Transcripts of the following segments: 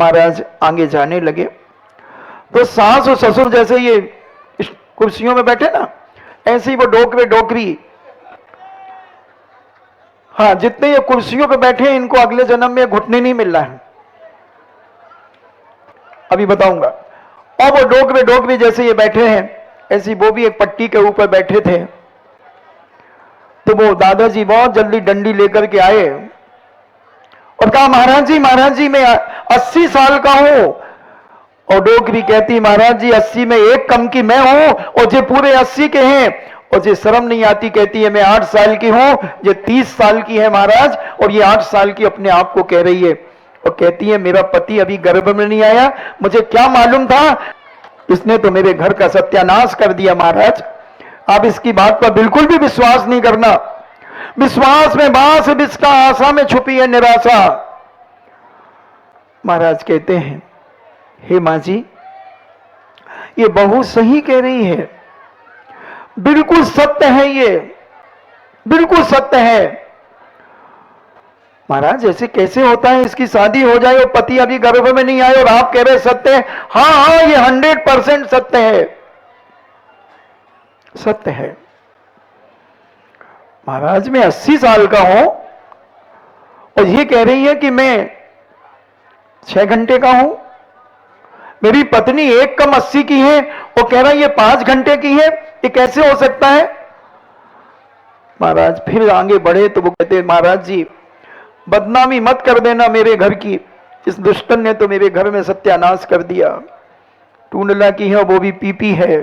महाराज आगे जाने लगे तो सास और ससुर जैसे ये कुर्सियों में बैठे ना, ऐसे ही वो डोकरे डोकरी, हाँ, जितने ये कुर्सियों पे बैठे हैं इनको अगले जन्म में घुटने नहीं मिल रहा है, अभी बताऊंगा। और वो डोकरे डोकरी जैसे ये बैठे हैं, ऐसी वो भी एक पट्टी के ऊपर बैठे थे। तो वो दादाजी बहुत जल्दी डंडी लेकर के आए और कहा, महाराज जी मैं 80 साल का हूं। और डोकरी कहती, महाराज जी 80 में एक कम की मैं हूं और जे पूरे 80 के हैं। और जे शर्म नहीं आती कहती है, मैं 8 साल की हूं, ये 30 साल की है महाराज, और ये 8 साल की अपने आप को कह रही है। और कहती है, मेरा पति अभी गर्भ में नहीं आया, मुझे क्या मालूम था, इसने तो मेरे घर का सत्यानाश कर दिया महाराज। आप इसकी बात पर बिल्कुल भी विश्वास नहीं करना, विश्वास में बांस बिस्का, आशा में छुपी है निराशा। महाराज कहते हैं, हे मां जी, ये बहू सही कह रही है, बिल्कुल सत्य है, ये बिल्कुल सत्य है। महाराज ऐसे कैसे होता है, इसकी शादी हो जाए और पति अभी गर्भ में नहीं आए और आप कह रहे सत्य है? हाँ हाँ, ये 100% सत्य है, सत्य है। महाराज मैं 80 साल का हूं और ये कह रही है कि मैं 6 घंटे का हूं। मेरी पत्नी एक कम 80 की है और कह रहा है ये 5 घंटे की है, ये कैसे हो सकता है? महाराज फिर आगे बढ़े तो वो कहते, महाराज जी बदनामी मत कर देना मेरे घर की, इस दुष्टन ने तो मेरे घर में सत्यानाश कर दिया। टूंडला की है, वो भी पीपी है,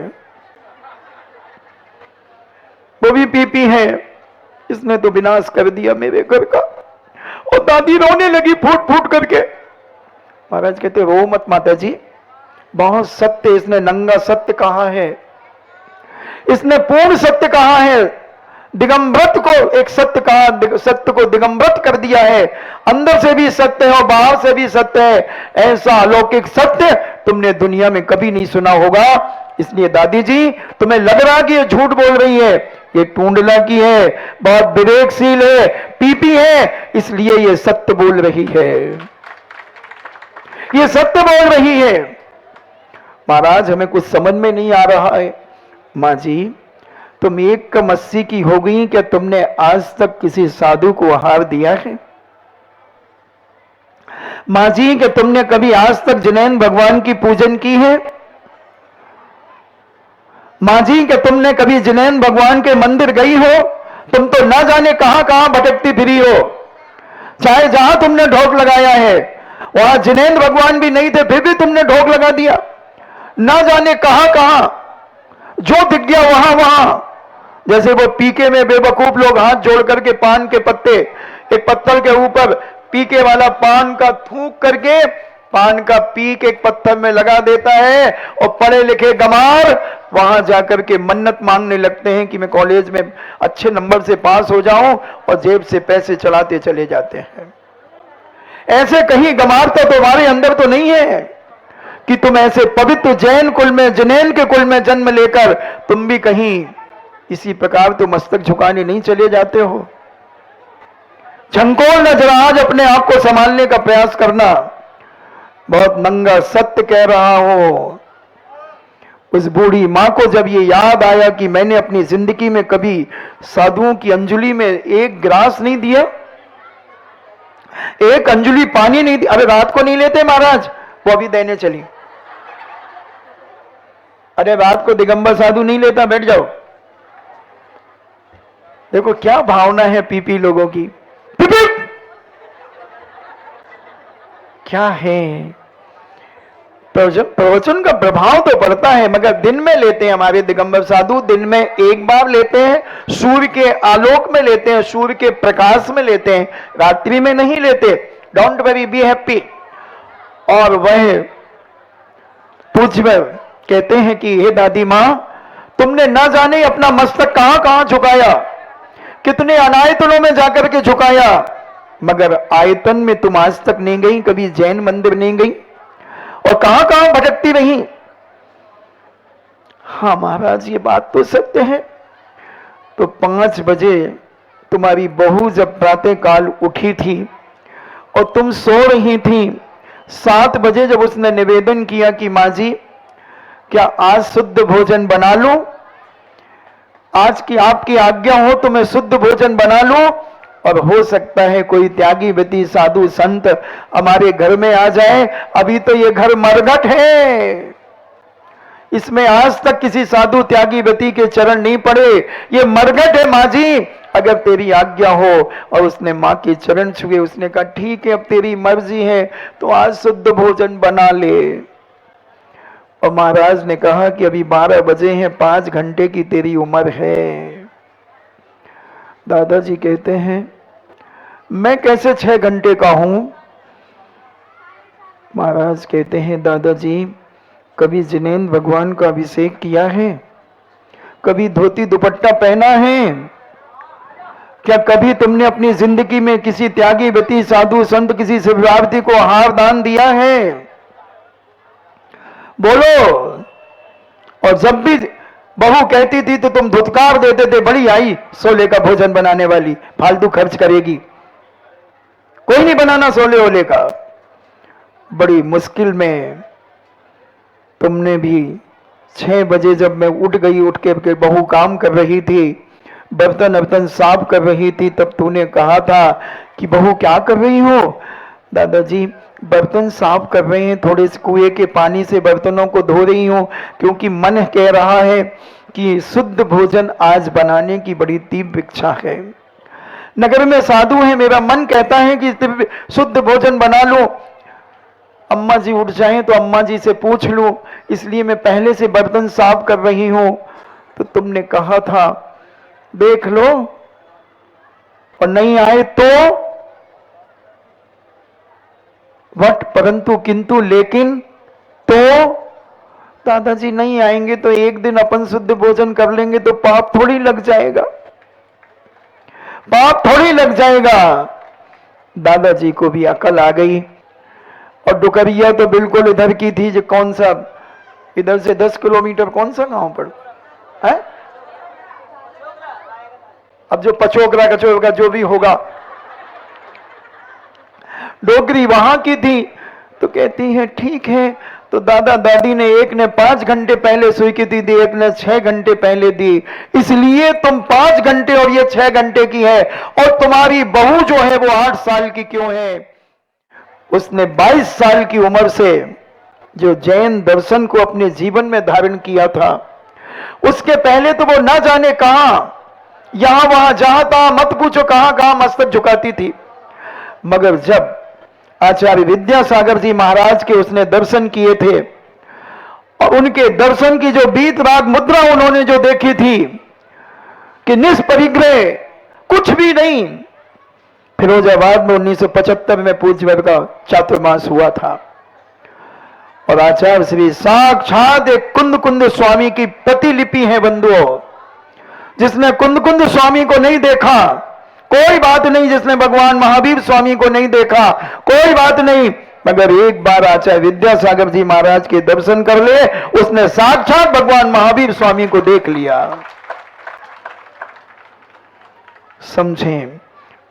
वो भी पीपी है, इसने तो विनाश कर दिया मेरे घर का। और दादी रोने लगी फूट फूट करके। महाराज कहते, रो मत माता जी, बहुत सत्य, इसने नंगा सत्य कहा है, इसने पूर्ण सत्य कहा है, दिगंबरत को एक सत्य कहा, सत्य को दिगंबरत कर दिया है। अंदर से भी सत्य है और बाहर से भी सत्य है, ऐसा अलौकिक सत्य तुमने दुनिया में कभी नहीं सुना होगा। इसलिए दादी जी तुम्हें लग रहा कि ये झूठ बोल रही है, ये टूंडला की है, बहुत विवेकशील है, पीपी है, इसलिए ये सत्य बोल रही है, ये सत्य बोल रही है। महाराज हमें कुछ समझ में नहीं आ रहा है। मां जी तुम 1 कम 80 की हो गई, क्या तुमने आज तक किसी साधु को आहार दिया है? मां जी क्या तुमने कभी आज तक जिनैन भगवान की पूजन की है? मां जी क्या तुमने कभी जिनैन भगवान के मंदिर गई हो? तुम तो ना जाने कहां कहां भटकती फिरी हो, चाहे जहां तुमने ढोक लगाया है वहां जिनैन भगवान भी नहीं थे, फिर भी तुमने ढोक लगा दिया। ना जाने कहां कहां जो दिख गया वहां वहां, जैसे वो पीके में बेवकूफ लोग हाथ जोड़ करके पान के पत्ते एक पत्थर के ऊपर पीके वाला पान का थूक करके पान का पीक एक पत्थर में लगा देता है, और पढ़े लिखे गमार वहां जाकर के मन्नत मांगने लगते हैं कि मैं कॉलेज में अच्छे नंबर से पास हो जाऊं, और जेब से पैसे चलाते चले जाते हैं। ऐसे कहीं गमार तो तुम्हारे अंदर तो नहीं है कि तुम ऐसे पवित्र जैन कुल में, जिनैन के कुल में जन्म लेकर तुम भी कहीं इसी प्रकार तो मस्तक झुकाने नहीं चले जाते हो। झंकोर न जरा आज अपने आप को संभालने का प्रयास करना। बहुत नंगा सत्य कह रहा हो। उस बूढ़ी मां को जब ये याद आया कि मैंने अपनी जिंदगी में कभी साधुओं की अंजलि में एक गिलास नहीं दिया, एक अंजलि पानी नहीं दी। अरे रात को नहीं लेते महाराज, वो अभी देने चली। अरे रात को दिगंबर साधु नहीं लेता, बैठ जाओ। देखो क्या भावना है पीपी लोगों की, पीपी क्या है। प्रवचन का प्रभाव तो पड़ता है, मगर दिन में लेते हैं हमारे दिगंबर साधु, दिन में एक बार लेते हैं, सूर्य के आलोक में लेते हैं, सूर्य के प्रकाश में लेते हैं, रात्रि में नहीं लेते। Don't worry, be happy. और वह पूज्य कहते हैं कि हे दादी मां, तुमने ना जाने अपना मस्तक कहां कहां झुकाया, कितने अनायतनों में जाकर के झुकाया, मगर आयतन में तुम आज तक नहीं गई, कभी जैन मंदिर नहीं गई, और कहां कहां भटकती रही। हाँ महाराज ये बात तो सत्य है। तो 5 बजे तुम्हारी बहू जब प्रातः काल उठी थी और तुम सो रही थी, 7 बजे जब उसने निवेदन किया कि माँ जी क्या आज शुद्ध भोजन बना लूं, आज की आपकी आज्ञा हो तो मैं शुद्ध भोजन बना लूं, और हो सकता है कोई त्यागी व्यक्ति साधु संत हमारे घर में आ जाए। अभी तो ये घर मरघट है, इसमें आज तक किसी साधु त्यागी व्यक्ति के चरण नहीं पड़े, ये मरघट है माँ जी, अगर तेरी आज्ञा हो। और उसने माँ के चरण छुए, उसने कहा ठीक है अब तेरी मर्जी है तो आज शुद्ध भोजन बना ले। और महाराज ने कहा कि अभी 12 बजे हैं, 5 घंटे की तेरी उम्र है। दादाजी कहते हैं मैं कैसे 6 घंटे का हूं। महाराज कहते हैं दादाजी कभी जिनेंद्र भगवान का अभिषेक किया है, कभी धोती दुपट्टा पहना है, क्या कभी तुमने अपनी जिंदगी में किसी त्यागी व्यक्ति साधु संत किसी शिवार्थी को आहार दान दिया है? बोलो। और जब भी बहू कहती थी तो तुम धुतकार देते थे, बड़ी आई सोले का भोजन बनाने वाली, फालतू खर्च करेगी, कोई नहीं बनाना सोले ओले का। बड़ी मुश्किल में तुमने भी 6 बजे जब मैं उठ गई, उठ के बहू काम कर रही थी, बर्तन साफ कर रही थी, तब तूने कहा था कि बहू क्या कर रही हो? दादाजी बर्तन साफ कर रहे हैं, थोड़े से कुएं के पानी से बर्तनों को धो रही हूं, क्योंकि मन कह रहा है कि शुद्ध भोजन आज बनाने की बड़ी तीव्र इच्छा है। नगर में साधु है, मेरा मन कहता है कि शुद्ध भोजन बना लो। अम्मा जी उठ जाएं तो अम्मा जी से पूछ लूं, इसलिए मैं पहले से बर्तन साफ कर रही हूं। तो तुमने कहा था देख लो, और नहीं आए तो वट, परंतु किंतु लेकिन तो दादाजी नहीं आएंगे तो एक दिन अपन शुद्ध भोजन कर लेंगे तो पाप थोड़ी लग जाएगा, पाप थोड़ी लग जाएगा। दादाजी को भी अकल आ गई। और डुकरिया तो बिल्कुल इधर की थी, जो कौन सा इधर से 10 किलोमीटर कौन सा गांव पड़ है, अब जो पचोकरा कचोकरा जो भी होगा, डोगरी वहां की थी। तो कहती है ठीक है। तो दादा दादी ने, एक ने 5 घंटे पहले स्वीकृति दी, एक ने 6 घंटे पहले दी, इसलिए तुम 5 घंटे और ये 6 घंटे की है। और तुम्हारी बहू जो है वो 8 साल की क्यों है? उसने 22 साल की उम्र से जो जैन दर्शन को अपने जीवन में धारण किया था, उसके पहले तो वो ना जाने कहां यहां वहां जहां तहां मत पूछो कहां कहां मस्तक झुकाती थी। मगर जब आचार्य विद्यासागर जी महाराज के उसने दर्शन किए थे, और उनके दर्शन की जो बीत राग मुद्रा उन्होंने जो देखी थी कि निष्परिग्रह कुछ भी नहीं। फिरोजाबाद में 1975 में पूज्य का चातुर्मास हुआ था, और आचार्य श्री साक्षात एक कुंद कुंद स्वामी की प्रतिलिपि है बंधुओं। जिसने कुंद कुंद स्वामी को नहीं देखा कोई बात नहीं, जिसने भगवान महावीर स्वामी को नहीं देखा कोई बात नहीं, मगर एक बार आचार्य विद्यासागर जी महाराज के दर्शन कर ले, उसने साक्षात भगवान महावीर स्वामी को देख लिया। समझें।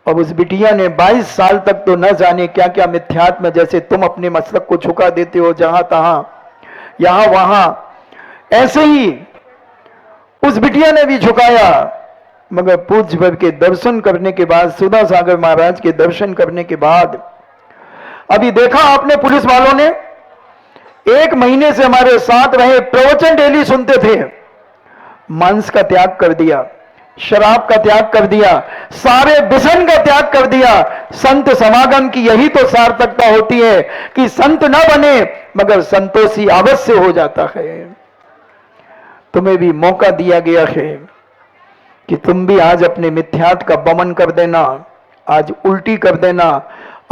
अब उस बिटिया ने 22 साल तक तो न जाने क्या क्या मिथ्यात्म, जैसे तुम अपने मस्तक को झुका देते हो जहां तहां यहां वहां, ऐसे ही उस बिटिया ने भी झुकाया। मगर पूज्य भव के दर्शन करने के बाद, सुधा सागर महाराज के दर्शन करने के बाद, अभी देखा आपने पुलिस वालों ने 1 महीने से हमारे साथ रहे, प्रवचन डेली सुनते थे, मांस का त्याग कर दिया, शराब का त्याग कर दिया, सारे व्यसन का त्याग कर दिया। संत समागम की यही तो सार्थकता होती है कि संत न बने मगर संतोषी अवश्य हो जाता है। तुम्हें भी मौका दिया गया है कि तुम भी आज अपने मिथ्यात का दमन कर देना, आज उल्टी कर देना।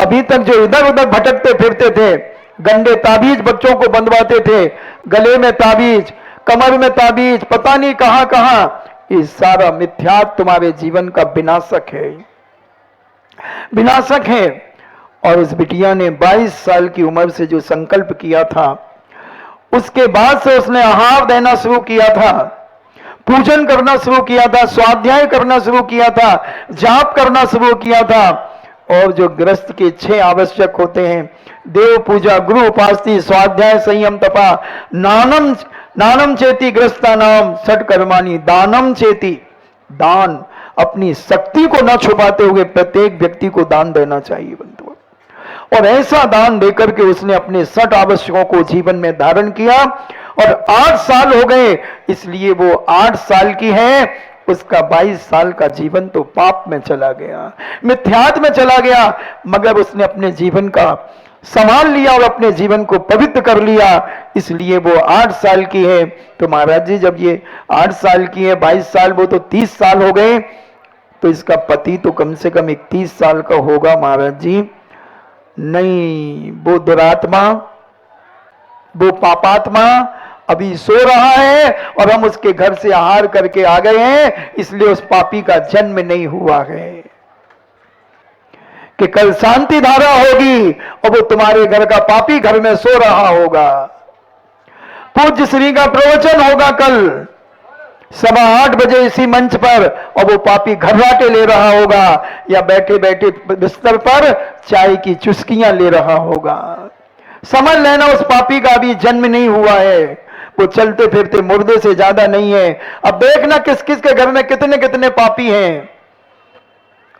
अभी तक जो इधर उधर भटकते फिरते थे, गंदे ताबीज बच्चों को बंधवाते थे, गले में ताबीज, कमर में ताबीज, पता नहीं कहां कहां, ये सारा मिथ्यात तुम्हारे जीवन का विनाशक है, विनाशक है। और उस बिटिया ने 22 साल की उम्र से जो संकल्प किया था, उसके बाद से उसने आहार देना शुरू किया था, पूजन करना शुरू किया था, स्वाध्याय करना शुरू किया था, जाप करना शुरू किया था। और जो गृहस्थ के 6 आवश्यक होते हैं, देव पूजा, गुरु उपासती, स्वाध्याय, संयम, तपा, नानम नानम चेती ग्रस्ता नाम सट कर्मानी, दानम चेती, दान, अपनी शक्ति को न छुपाते हुए प्रत्येक व्यक्ति को दान देना चाहिए बंधुओं। और ऐसा दान देकर के उसने अपने 60 आवश्यकों को जीवन में धारण किया और 8 साल हो गए, इसलिए वो 8 साल की है, उसका 22 साल का जीवन तो पाप में चला गया, मिथ्यात्व में चला गया, मगर उसने अपने जीवन का संभाल लिया और अपने जीवन को पवित्र कर लिया, इसलिए वो 8 साल की है। तो महाराज जी जब ये 8 साल की है, 22 साल, वो तो 30 साल हो गए, तो इसका पति तो कम से कम 31 साल का होगा महाराज जी। नहीं, वो दुरात्मा, वो पापात्मा अभी सो रहा है और हम उसके घर से आहार करके आ गए हैं, इसलिए उस पापी का जन्म नहीं हुआ है कि कल शांति धारा होगी और वो तुम्हारे घर का पापी घर में सो रहा होगा। पूज्य श्री का प्रवचन होगा कल 7:15 बजे इसी मंच पर, और वो पापी घर्राटे ले रहा होगा या बैठे बैठे बिस्तर पर चाय की चुस्कियां ले रहा होगा। समझ लेना उस पापी का अभी जन्म नहीं हुआ है, वो चलते फिरते मुर्दे से ज्यादा नहीं है। अब देखना किस किस के घर में कितने कितने पापी हैं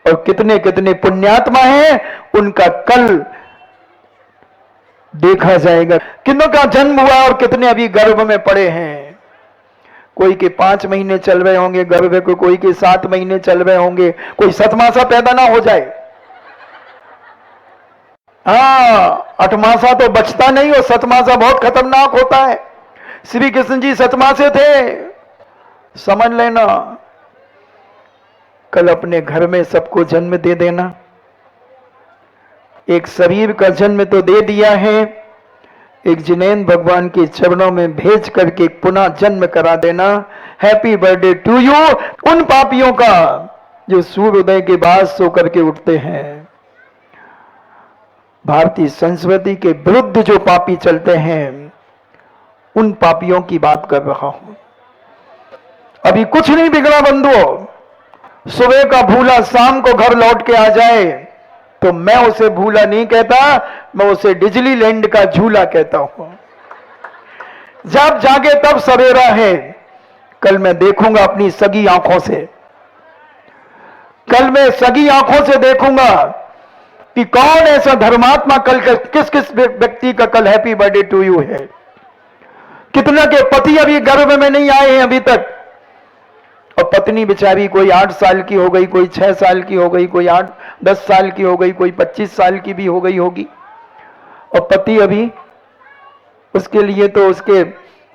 और कितने कितने पुण्यात्मा हैं, उनका कल देखा जाएगा। कितनों का जन्म हुआ और कितने अभी गर्भ में पड़े हैं। कोई के 5 महीने चल रहे होंगे गर्भ को, कोई के 7 महीने चल रहे होंगे, कोई 7मासा पैदा ना हो जाए। हाँ, 8मासा तो बचता नहीं और 7मासा बहुत खतरनाक होता है। श्री कृष्ण जी 7मासे थे, समझ लेना। कल अपने घर में सबको जन्म दे देना, एक शरीर का जन्म तो दे दिया है, एक जिनेंद्र भगवान के चरणों में भेज करके पुनः जन्म करा देना। Happy birthday to you. उन पापियों का जो सूर्योदय के बाद सो करके उठते हैं, भारतीय संस्कृति के विरुद्ध जो पापी चलते हैं, उन पापियों की बात कर रहा हूं। अभी कुछ नहीं बिगड़ा बंधुओं, सुबह का भूला शाम को घर लौट के आ जाए तो मैं उसे भूला नहीं कहता, मैं उसे डिज्नीलैंड का झूला कहता हूं। जब जागे तब सवेरा है। कल मैं देखूंगा अपनी सगी आंखों से, कल मैं सगी आंखों से देखूंगा कि कौन ऐसा धर्मात्मा कल किस किस व्यक्ति का कल हैप्पी बर्थडे टू यू है। कितना के पति अभी गर्भ में नहीं आए हैं अभी तक, और पत्नी बेचारी कोई 8 साल की हो गई, कोई 6 साल की हो गई, कोई 8-10 साल की हो गई, कोई 25 साल की भी हो गई होगी, और पति अभी, उसके लिए तो उसके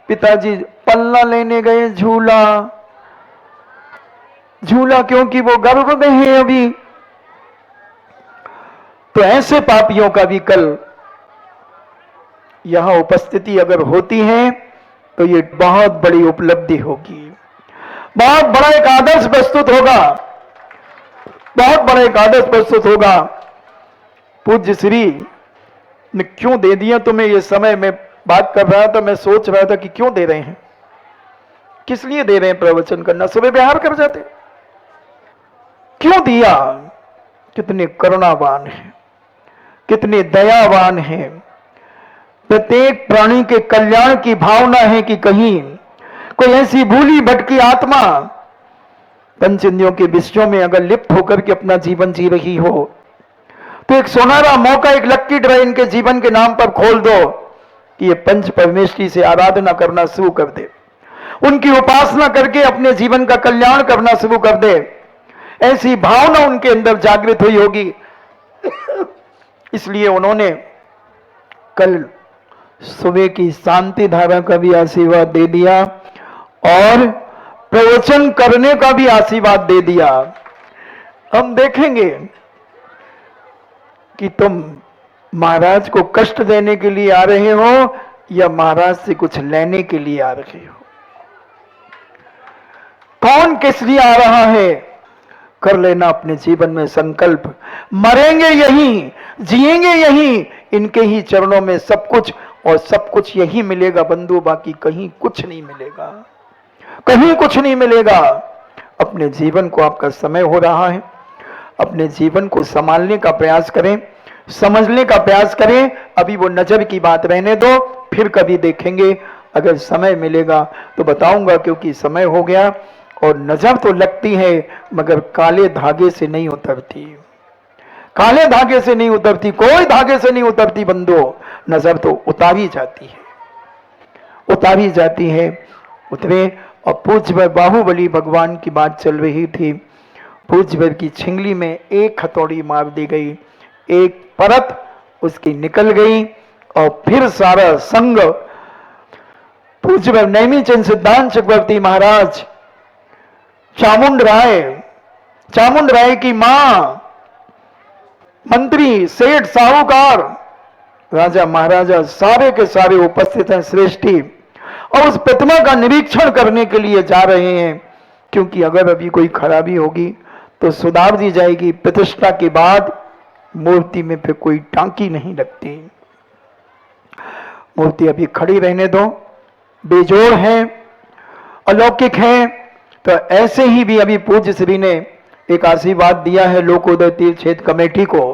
पिताजी पल्ला लेने गए, झूला झूला, क्योंकि वो गर्भ में है अभी। तो ऐसे पापियों का भी कल यहां उपस्थिति अगर होती है तो ये बहुत बड़ी उपलब्धि होगी, बहुत बड़ा एक आदर्श प्रस्तुत होगा, बहुत बड़ा एक आदर्श प्रस्तुत होगा। पूज्य श्री ने क्यों दे दिया तुम्हें ये समय? में बात कर रहा था, मैं सोच रहा था कि क्यों दे रहे हैं, किस लिए दे रहे हैं प्रवचन करना, सुबह बिहार कर जाते, क्यों दिया? कितने करुणावान हैं, कितने दयावान हैं, प्रत्येक प्राणी के कल्याण की भावना है कि कहीं कोई ऐसी भूली भटकी आत्मा पंच इंद्रियों के विषयों में अगर लिप्त होकर के अपना जीवन जी रही हो, तो एक सुनहरा मौका, एक लक्की ड्रा इनके जीवन के नाम पर खोल दो कि ये पंच परमेश्वरी से आराधना करना शुरू कर दे, उनकी उपासना करके अपने जीवन का कल्याण करना शुरू कर दे। ऐसी भावना उनके अंदर जागृत हुई होगी, इसलिए उन्होंने कल सुबह की शांति धारा का भी आशीर्वाद दे दिया और प्रवचन करने का भी आशीर्वाद दे दिया। हम देखेंगे कि तुम महाराज को कष्ट देने के लिए आ रहे हो या महाराज से कुछ लेने के लिए आ रहे हो। कौन किस लिए आ रहा है, कर लेना अपने जीवन में संकल्प। मरेंगे यहीं, जिएंगे यहीं, इनके ही चरणों में सब कुछ, और सब कुछ यही मिलेगा बंधु, बाकी कहीं कुछ नहीं मिलेगा, कहीं कुछ नहीं मिलेगा। अपने जीवन को, आपका समय हो रहा है, अपने जीवन को संभालने का प्रयास करें। समझने का प्रयास करें। अभी वो नजर की बात रहने दो, फिर कभी देखेंगे, अगर समय मिलेगा तो बताऊंगा, क्योंकि समय हो गया। और नजर तो लगती है मगर काले धागे से नहीं उतरती, काले धागे से नहीं उतरती, कोई धागे से नहीं उतरती बंधुओं, नजर तो उतारी जाती है, उतारी जाती है। उतरे और पूज्य बाहुबली भगवान की बात चल रही थी। पूज्य की छिंगली में एक हथौड़ी मार दी गई, एक परत उसकी निकल गई और फिर सारा संग पूज्य नैमिचंद सिद्धांत चक्रवर्ती महाराज, चामुंड राय की मां, मंत्री, सेठ, साहूकार, राजा महाराजा सारे के सारे उपस्थित हैं श्रेष्ठी, और उस प्रतिमा का निरीक्षण करने के लिए जा रहे हैं। क्योंकि अगर अभी कोई खराबी होगी तो सुधार दी जाएगी। प्रतिष्ठा के बाद मूर्ति में फिर कोई टांकी नहीं लगती, मूर्ति अभी खड़ी रहने दो, बेजोड़ है, अलौकिक है। तो ऐसे ही भी अभी पूज्य श्री ने एक आशीर्वाद दिया है लोकोदय तीर्थ क्षेत्र कमेटी को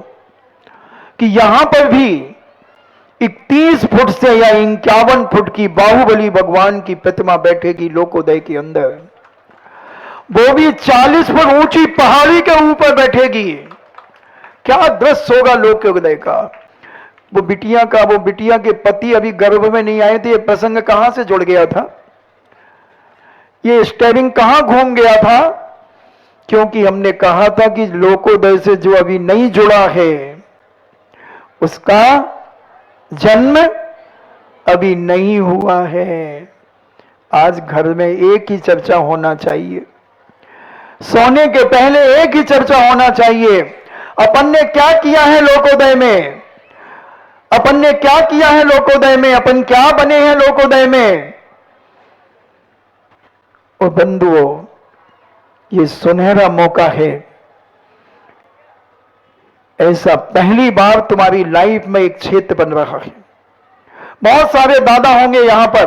कि यहां पर भी 31 फुट से या 51 फुट की बाहुबली भगवान की प्रतिमा बैठेगी लोकोदय के अंदर, वो भी 40 फुट ऊंची पहाड़ी के ऊपर बैठेगी। क्या दृश्य होगा लोकोदय का। वो बिटिया के पति अभी गर्भ में नहीं आए थे, ये प्रसंग कहां से जुड़ गया था, ये स्टेरिंग कहां घूम गया था। क्योंकि हमने कहा था कि लोकोदय से जो अभी नहीं जुड़ा है उसका जन्म अभी नहीं हुआ है। आज घर में एक ही चर्चा होना चाहिए, सोने के पहले एक ही चर्चा होना चाहिए। अपन ने क्या किया है लोकोदय में, अपन ने क्या किया है लोकोदय में, अपन क्या बने हैं लोकोदय में। और बंधुओं, ये सुनहरा मौका है, ऐसा पहली बार तुम्हारी लाइफ में एक क्षेत्र बन रहा है। बहुत सारे दादा होंगे यहां पर,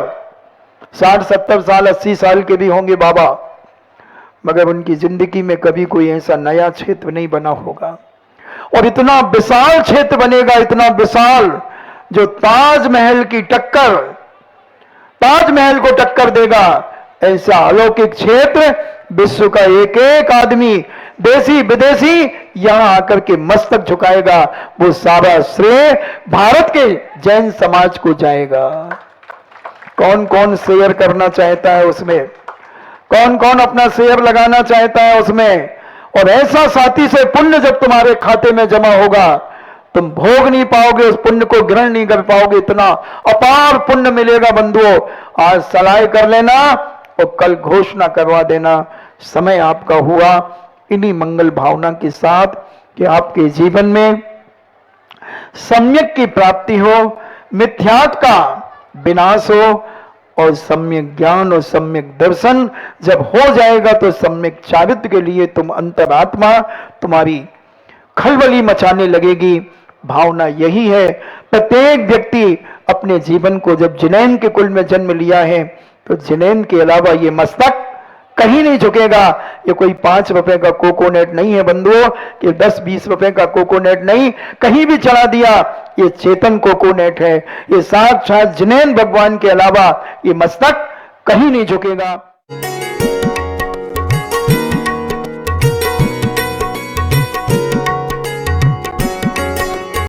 60, 70 साल, 80 साल के भी होंगे बाबा, मगर उनकी जिंदगी में कभी कोई ऐसा नया क्षेत्र नहीं बना होगा। और इतना विशाल क्षेत्र बनेगा, इतना विशाल, जो ताजमहल को टक्कर देगा। ऐसा अलौकिक क्षेत्र, विश्व का एक एक आदमी, देसी विदेशी यहां आकर के मस्तक झुकाएगा। वो सारा श्रेय भारत के जैन समाज को जाएगा। कौन कौन शेयर करना चाहता है उसमें, कौन कौन अपना शेयर लगाना चाहता है उसमें। और ऐसा साथी से पुण्य जब तुम्हारे खाते में जमा होगा, तुम भोग नहीं पाओगे, उस पुण्य को ग्रहण नहीं कर पाओगे, इतना अपार पुण्य मिलेगा बंधुओं। आज सलाह कर लेना और कल घोषणा करवा देना, समय आपका हुआ। इन्हीं मंगल भावना के साथ कि आपके जीवन में सम्यक की प्राप्ति हो, मिथ्यात्व का विनाश हो, और सम्यक ज्ञान और सम्यक दर्शन जब हो जाएगा तो सम्यक चारित्र के लिए तुम अंतरात्मा तुम्हारी खलबली मचाने लगेगी। भावना यही है। प्रत्येक व्यक्ति अपने जीवन को जब जिनैन के कुल में जन्म लिया है तो जिनैन के अलावा ये मस्तक कहीं नहीं झुकेगा। ये कोई 5 रुपए का कोकोनेट नहीं है बंधुओं, ये 10-20 रुपए का कोकोनेट नहीं, कहीं भी चढ़ा दिया, ये चेतन कोकोनेट है। ये साक्षात जिनैन भगवान के अलावा ये मस्तक कहीं नहीं झुकेगा।